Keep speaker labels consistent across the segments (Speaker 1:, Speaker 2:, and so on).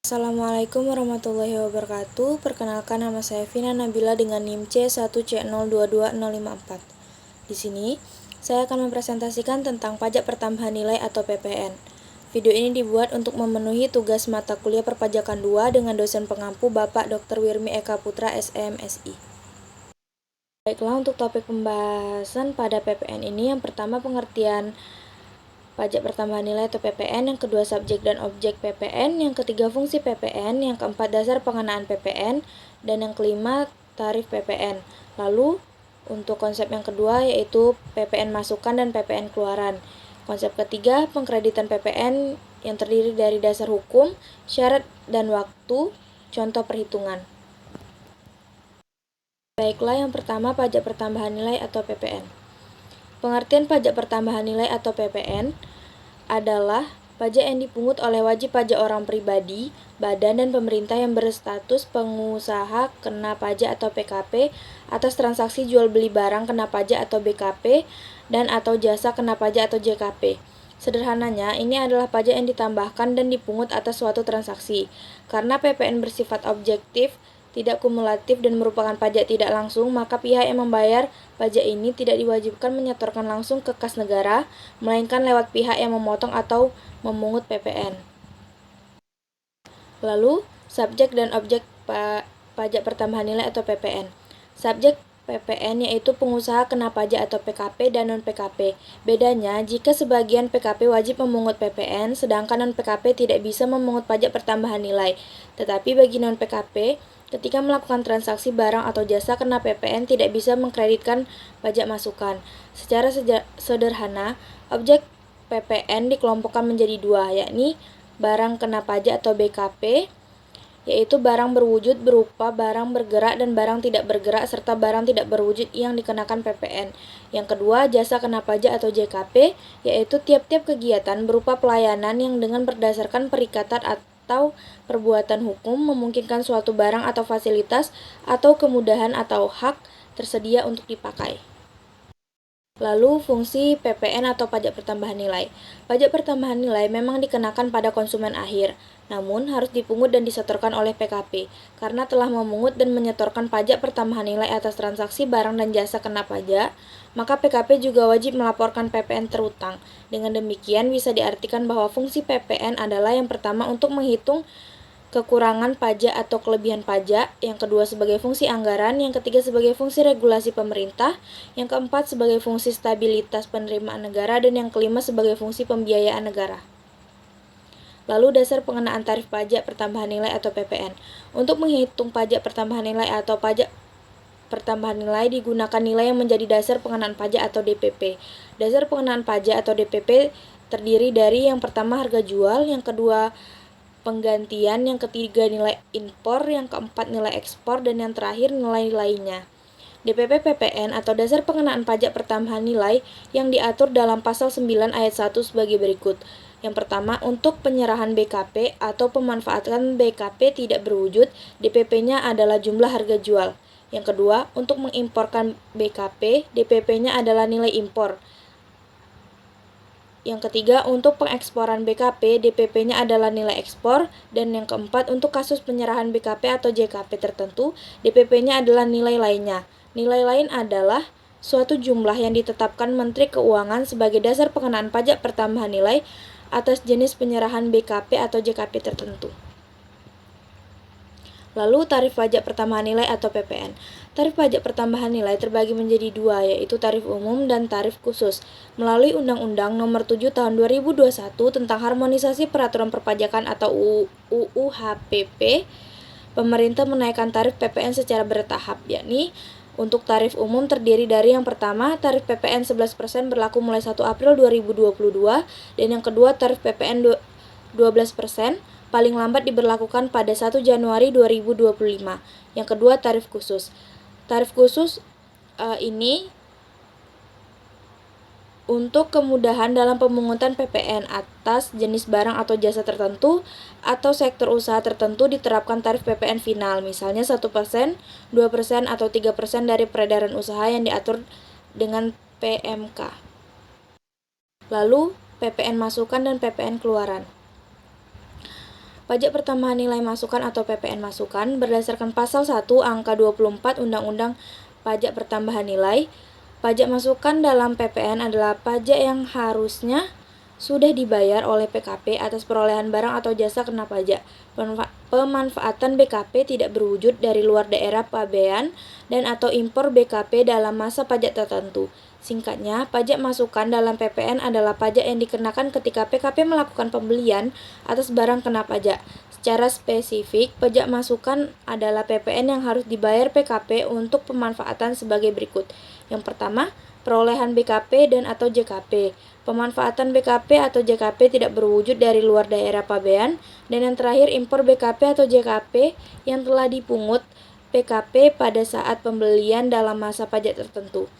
Speaker 1: Assalamualaikum warahmatullahi wabarakatuh. Perkenalkan, nama saya Vina Nabila dengan NIM C1C022054. Di sini, saya akan mempresentasikan tentang pajak pertambahan nilai atau PPN. Video ini dibuat untuk memenuhi tugas mata kuliah perpajakan 2 dengan dosen pengampu Bapak Dr. Wirmi Eka Putra, SMSI. Baiklah, untuk topik pembahasan pada PPN ini, yang pertama pengertian pajak pertambahan nilai atau PPN, yang kedua subjek dan objek PPN, yang ketiga fungsi PPN, yang keempat dasar pengenaan PPN, dan yang kelima tarif PPN. Lalu untuk konsep yang kedua yaitu PPN masukan dan PPN keluaran. Konsep ketiga pengkreditan PPN yang terdiri dari dasar hukum, syarat dan waktu, contoh perhitungan. Baiklah, yang pertama pajak pertambahan nilai atau PPN. Pengertian pajak pertambahan nilai atau PPN adalah pajak yang dipungut oleh wajib pajak orang pribadi, badan, dan pemerintah yang berstatus pengusaha kena pajak atau PKP atas transaksi jual beli barang kena pajak atau BKP dan atau jasa kena pajak atau JKP. Sederhananya, ini adalah pajak yang ditambahkan dan dipungut atas suatu transaksi. Karena PPN bersifat objektif, tidak kumulatif dan merupakan pajak tidak langsung, maka pihak yang membayar pajak ini tidak diwajibkan menyetorkan langsung ke kas negara, melainkan lewat pihak yang memotong atau memungut PPN. Lalu, subjek dan objek pajak pertambahan nilai atau PPN. Subjek PPN yaitu pengusaha kena pajak atau PKP dan non-PKP. Bedanya, jika sebagian PKP wajib memungut PPN, sedangkan non-PKP tidak bisa memungut pajak pertambahan nilai. Tetapi bagi non-PKP, ketika melakukan transaksi barang atau jasa kena PPN tidak bisa mengkreditkan pajak masukan. Secara sederhana, objek PPN dikelompokkan menjadi dua, yakni barang kena pajak atau BKP, yaitu barang berwujud berupa barang bergerak dan barang tidak bergerak serta barang tidak berwujud yang dikenakan PPN. Yang kedua, jasa kena pajak atau JKP, yaitu tiap-tiap kegiatan berupa pelayanan yang dengan berdasarkan perikatan atau perbuatan hukum memungkinkan suatu barang atau fasilitas atau kemudahan atau hak tersedia untuk dipakai. Lalu, fungsi PPN atau pajak pertambahan nilai. Pajak pertambahan nilai memang dikenakan pada konsumen akhir, namun harus dipungut dan disetorkan oleh PKP, karena telah memungut dan menyetorkan pajak pertambahan nilai atas transaksi barang dan jasa kena pajak, maka PKP juga wajib melaporkan PPN terutang. Dengan demikian, bisa diartikan bahwa fungsi PPN adalah yang pertama untuk menghitung kekurangan pajak atau kelebihan pajak, yang kedua sebagai fungsi anggaran, yang ketiga sebagai fungsi regulasi pemerintah, yang keempat sebagai fungsi stabilitas penerimaan negara, dan yang kelima sebagai fungsi pembiayaan negara. Lalu dasar pengenaan tarif pajak pertambahan nilai atau PPN. Untuk menghitung pajak pertambahan nilai atau pajak pertambahan nilai digunakan nilai yang menjadi dasar pengenaan pajak atau DPP. Dasar pengenaan pajak atau DPP terdiri dari yang pertama harga jual, yang kedua penggantian, yang ketiga nilai impor, yang keempat nilai ekspor, dan yang terakhir nilai lainnya. DPP PPN atau dasar pengenaan pajak pertambahan nilai yang diatur dalam pasal 9 ayat 1 sebagai berikut. Yang pertama, untuk penyerahan BKP atau pemanfaatan BKP tidak berwujud, DPP-nya adalah jumlah harga jual. Yang kedua, untuk mengimporkan BKP, DPP-nya adalah nilai impor. Yang ketiga, untuk pengeksporan BKP, DPP-nya adalah nilai ekspor. Dan yang keempat, untuk kasus penyerahan BKP atau JKP tertentu, DPP-nya adalah nilai lainnya. Nilai lain adalah suatu jumlah yang ditetapkan Menteri Keuangan sebagai dasar pengenaan pajak pertambahan nilai atas jenis penyerahan BKP atau JKP tertentu. Lalu tarif pajak pertambahan nilai atau PPN. Tarif pajak pertambahan nilai terbagi menjadi dua, yaitu tarif umum dan tarif khusus. Melalui Undang-Undang Nomor 7 Tahun 2021 tentang Harmonisasi Peraturan Perpajakan atau UU HPP, pemerintah menaikkan tarif PPN secara bertahap, yakni untuk tarif umum terdiri dari yang pertama, tarif PPN 11% berlaku mulai 1 April 2022, dan yang kedua tarif PPN 12%, paling lambat diberlakukan pada 1 Januari 2025. Yang kedua, tarif khusus. Tarif khusus ini untuk kemudahan dalam pemungutan PPN atas jenis barang atau jasa tertentu atau sektor usaha tertentu diterapkan tarif PPN final, misalnya 1%, 2%, atau 3% dari peredaran usaha yang diatur dengan PMK. Lalu, PPN masukan dan PPN keluaran. Pajak pertambahan nilai masukan atau PPN masukan berdasarkan pasal 1 angka 24 Undang-Undang Pajak Pertambahan Nilai. Pajak masukan dalam PPN adalah pajak yang harusnya sudah dibayar oleh PKP atas perolehan barang atau jasa kena pajak. Pemanfaatan BKP tidak berwujud dari luar daerah pabean dan atau impor BKP dalam masa pajak tertentu. Singkatnya, pajak masukan dalam PPN adalah pajak yang dikenakan ketika PKP melakukan pembelian atas barang kena pajak. Secara spesifik, pajak masukan adalah PPN yang harus dibayar PKP untuk pemanfaatan sebagai berikut. Yang pertama, perolehan BKP dan atau JKP. Pemanfaatan BKP atau JKP tidak berwujud dari luar daerah pabean. Dan yang terakhir, impor BKP atau JKP yang telah dipungut PKP pada saat pembelian dalam masa pajak tertentu.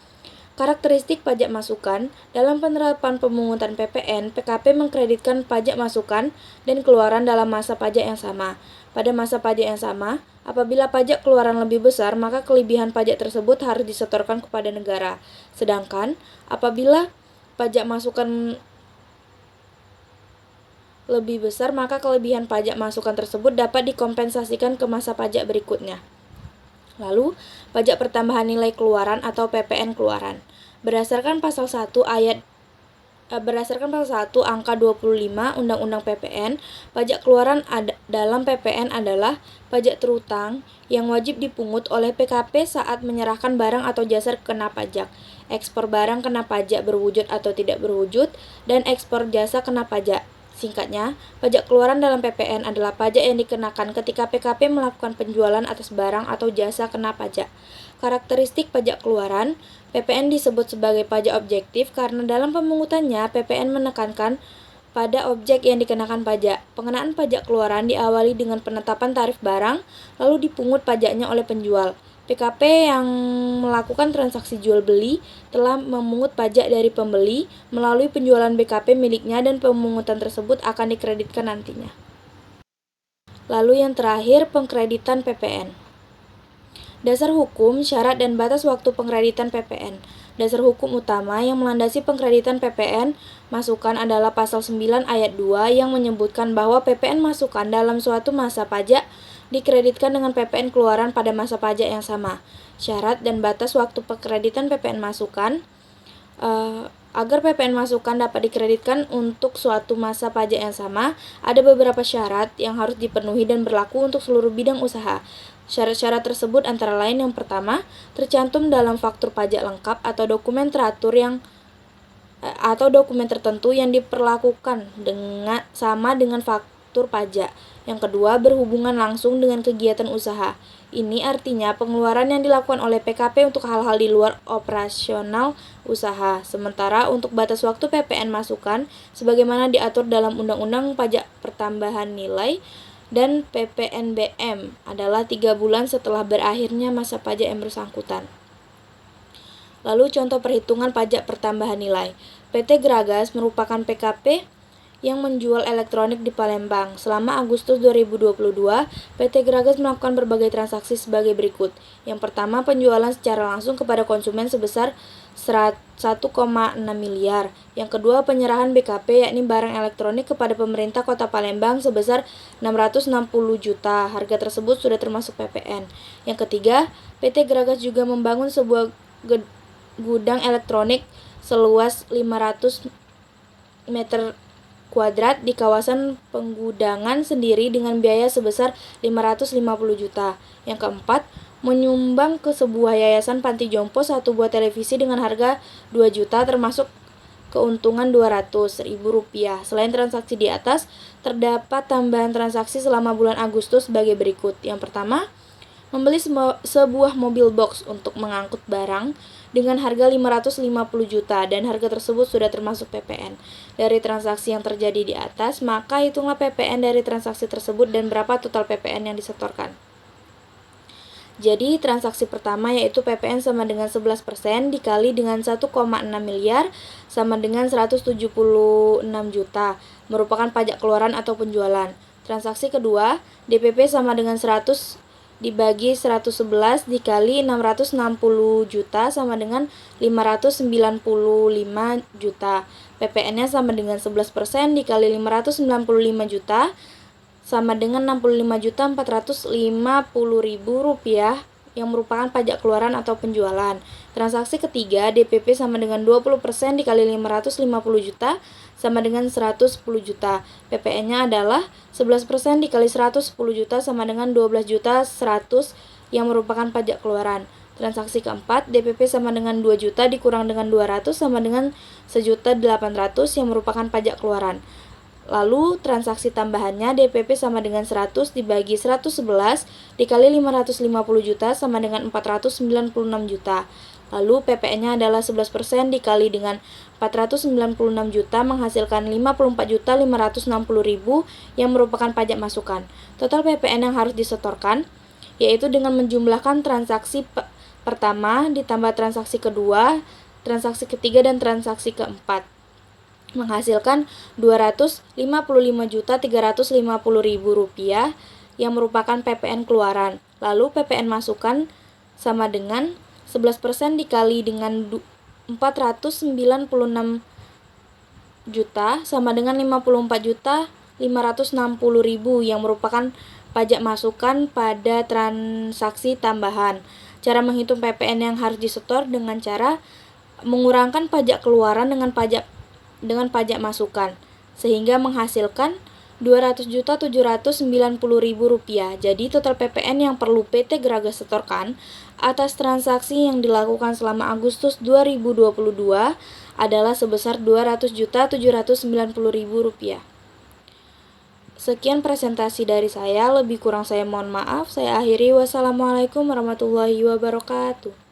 Speaker 1: Karakteristik pajak masukan, dalam penerapan pemungutan PPN, PKP mengkreditkan pajak masukan dan keluaran dalam masa pajak yang sama. Pada masa pajak yang sama, apabila pajak keluaran lebih besar, maka kelebihan pajak tersebut harus disetorkan kepada negara. Sedangkan, apabila pajak masukan lebih besar, maka kelebihan pajak masukan tersebut dapat dikompensasikan ke masa pajak berikutnya. Lalu, pajak pertambahan nilai keluaran atau PPN keluaran. Berdasarkan pasal 1 angka 25 Undang-Undang PPN, pajak keluaran dalam PPN adalah pajak terutang yang wajib dipungut oleh PKP saat menyerahkan barang atau jasa kena pajak, ekspor barang kena pajak berwujud atau tidak berwujud, dan ekspor jasa kena pajak. Singkatnya, pajak keluaran dalam PPN adalah pajak yang dikenakan ketika PKP melakukan penjualan atas barang atau jasa kena pajak. Karakteristik pajak keluaran, PPN disebut sebagai pajak objektif karena dalam pemungutannya PPN menekankan pada objek yang dikenakan pajak. Pengenaan pajak keluaran diawali dengan penetapan tarif barang, lalu dipungut pajaknya oleh penjual. PKP yang melakukan transaksi jual-beli telah memungut pajak dari pembeli melalui penjualan BKP miliknya dan pemungutan tersebut akan dikreditkan nantinya. Lalu yang terakhir, pengkreditan PPN. Dasar hukum, syarat, dan batas waktu pengkreditan PPN. Dasar hukum utama yang melandasi pengkreditan PPN masukan adalah pasal 9 ayat 2 yang menyebutkan bahwa PPN masukan dalam suatu masa pajak dikreditkan dengan PPN keluaran pada masa pajak yang sama. Syarat dan batas waktu pengkreditan PPN masukan. Agar PPN masukan dapat dikreditkan untuk suatu masa pajak yang sama, ada beberapa syarat yang harus dipenuhi dan berlaku untuk seluruh bidang usaha. Syarat-syarat tersebut antara lain yang pertama, tercantum dalam faktur pajak lengkap atau dokumen teratur atau dokumen tertentu yang diperlakukan sama dengan faktur pajak. Yang kedua, berhubungan langsung dengan kegiatan usaha. Ini artinya pengeluaran yang dilakukan oleh PKP untuk hal-hal di luar operasional usaha. Sementara untuk batas waktu PPN masukan, sebagaimana diatur dalam Undang-Undang Pajak Pertambahan Nilai dan PPNBM adalah 3 bulan setelah berakhirnya masa pajak yang bersangkutan. Lalu contoh perhitungan pajak pertambahan nilai. PT Gragas merupakan PKP yang menjual elektronik di Palembang. Selama Agustus 2022, PT Gragas melakukan berbagai transaksi sebagai berikut. Yang pertama, penjualan secara langsung kepada konsumen sebesar 1,6 miliar. Yang kedua, penyerahan BKP yakni barang elektronik kepada pemerintah Kota Palembang sebesar 660 juta. Harga tersebut sudah termasuk PPN. Yang ketiga, PT Gragas juga membangun sebuah gudang elektronik seluas 500 meter kuadrat di kawasan penggudangan sendiri dengan biaya sebesar 550 juta. Yang keempat, menyumbang ke sebuah yayasan panti jompo 1 buah televisi dengan harga 2 juta termasuk keuntungan Rp200.000. Selain transaksi di atas, terdapat tambahan transaksi selama bulan Agustus sebagai berikut. Yang pertama, membeli sebuah mobil box untuk mengangkut barang dengan harga 550 juta dan harga tersebut sudah termasuk PPN. Dari transaksi yang terjadi di atas, maka hitunglah PPN dari transaksi tersebut dan berapa total PPN yang disetorkan. Jadi, transaksi pertama yaitu PPN sama dengan 11% dikali dengan 1,6 miliar sama dengan 176 juta, merupakan pajak keluaran atau penjualan. Transaksi kedua, DPP sama dengan 100 dibagi 111 dikali 660 juta sama dengan 595 juta. PPN-nya sama dengan 11% dikali 595 juta sama dengan Rp65.450.000 yang merupakan pajak keluaran atau penjualan. Transaksi ketiga, DPP sama dengan 20% dikali 550 juta sama dengan 110 juta. PPN-nya adalah 11% dikali 110 juta sama dengan 12 juta 100 yang merupakan pajak keluaran. Transaksi keempat, DPP sama dengan 2 juta dikurang dengan 200 sama dengan 1.800.000 yang merupakan pajak keluaran. Lalu transaksi tambahannya DPP sama dengan 100 dibagi 111 dikali 550 juta sama dengan 496 juta. Lalu PPN-nya adalah 11% dikali dengan 496 juta menghasilkan 54.560.000 yang merupakan pajak masukan. Total PPN yang harus disetorkan yaitu dengan menjumlahkan transaksi pertama ditambah transaksi kedua, transaksi ketiga dan transaksi keempat, menghasilkan Rp255.350.000 yang merupakan PPN keluaran. Lalu PPN masukan sama dengan 11% dikali dengan 496 juta sama dengan 54.560.000 yang merupakan pajak masukan pada transaksi tambahan. Cara menghitung PPN yang harus disetor dengan cara mengurangkan pajak keluaran dengan pajak masukan, sehingga menghasilkan Rp200.790.000. Jadi total PPN yang perlu PT Gragas setorkan atas transaksi yang dilakukan selama Agustus 2022 adalah sebesar Rp200.790.000. Sekian presentasi dari saya, lebih kurang saya mohon maaf. Saya akhiri. Wassalamualaikum warahmatullahi wabarakatuh.